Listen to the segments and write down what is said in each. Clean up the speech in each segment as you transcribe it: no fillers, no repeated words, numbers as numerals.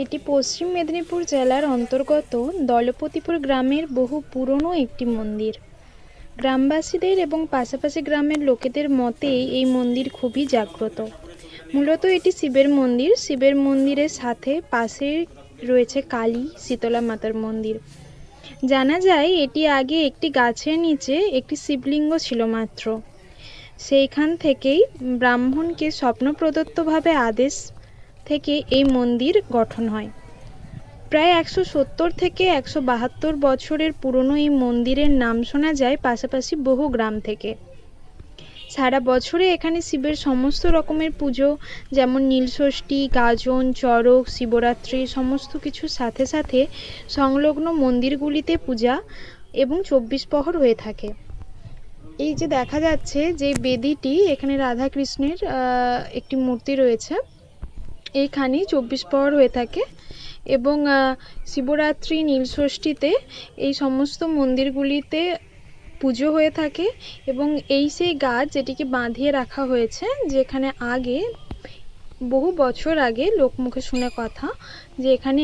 এটি পশ্চিম মেদিনীপুর জেলার অন্তর্গত দলপতিপুর গ্রামের বহু পুরনো একটি মন্দির। গ্রামবাসীদের এবং পাশাপাশি গ্রামের লোকেদের মতে এই মন্দির খুবই জাগ্রত। মূলত এটি শিবের মন্দির। শিবের মন্দিরের সাথে পাশে রয়েছে কালী শীতলা মাতার মন্দির। জানা যায় এটি আগে একটি গাছের নিচে একটি শিবলিঙ্গ ছিল মাত্র। সেইখান থেকেই ব্রাহ্মণকে স্বপ্ন প্রদত্তভাবে আদেশ থেকে এই মন্দির গঠন হয়। প্রায় ১৭০ থেকে ১৭২ বছরের পুরনো এই মন্দিরের নাম শোনা যায় পাশাপাশি বহু গ্রাম থেকে। সারা বছরে এখানে শিবের সমস্ত রকমের পুজো, যেমন নীলষষ্ঠী, গাজন, চড়ক, শিবরাত্রি সমস্ত কিছুর সাথে সাথে সংলগ্ন মন্দিরগুলিতে পূজা এবং ২৪ প্রহর হয়ে থাকে। এই যে দেখা যাচ্ছে যে বেদিটি, এখানে রাধাকৃষ্ণের একটি মূর্তি রয়েছে, এইখানেই ২৪ প্রহর হয়ে থাকে এবং শিবরাত্রি, নীলষষ্ঠীতে এই সমস্ত মন্দিরগুলিতে পুজো হয়ে থাকে। এবং এই সেই গাছ যেটিকে বাঁধিয়ে রাখা হয়েছে, যেখানে আগে বহু বছর আগে লোকমুখে শুনে কথা যে এখানে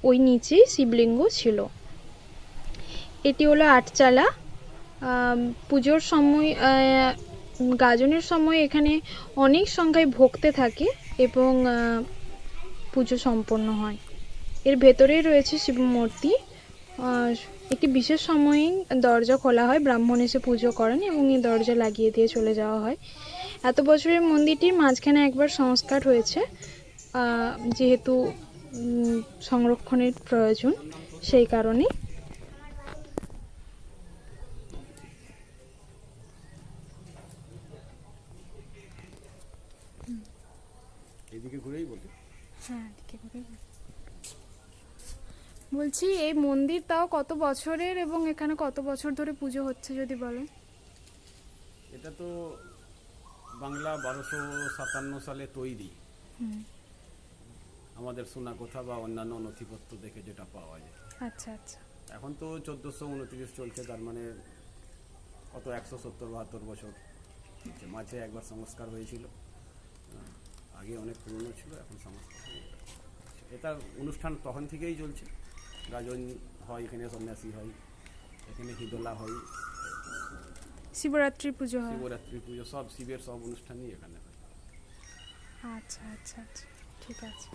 ওই নিচেই শিবলিঙ্গ ছিল। এটি হলো আটচালা। পুজোর সময়, গাজনের সময় এখানে অনেক সংখ্যায় ভক্তে থাকে এবং পুজো সম্পন্ন হয়। এর ভেতরেই রয়েছে শিব মূর্তি। একটি বিশেষ সময়ে দরজা খোলা হয়, ব্রাহ্মণ এসে পুজো করেন এবং এই দরজা লাগিয়ে দিয়ে চলে যাওয়া হয়। এত বছরের মন্দিরটির মাঝখানে একবার সংস্কার হয়েছে, যেহেতু সংরক্ষণের প্রয়োজন, সেই কারণে। এদিকে ঘুরেই বলি। হ্যাঁ, এদিকে ঘুরেই বলছি, এই মন্দির তাও কত বছরের এবং এখানে কত বছর ধরে পুজো হচ্ছে যদি বলেন? এটা তো বাংলা ১২৫৭ সালে তৈরি, আমাদের শোনা কথা বা অন্যান্য নথিপত্র দেখে যেটা পাওয়া যায়। আচ্ছা আচ্ছা। এখন তো ১৪২৯ চলছে, তার মানে কত ১৭০-৭২ বছর চলছে। মাঝে একবার সংস্কার হয়েছিল, আগে অনেক পুরনো ছিল, এখন সংস্কার হয়ে গেছে। এটা অনুষ্ঠান তখন থেকেই চলছে। গাজন হয় এখানে, সন্ন্যাসী হয় এখানে, হিদোলা হয়, শিবরাত্রি পুজো হয়। শিবরাত্রি পুজো, সব শিবের সব অনুষ্ঠানই এখানে হয়। আচ্ছা আচ্ছা আচ্ছা, ঠিক আছে।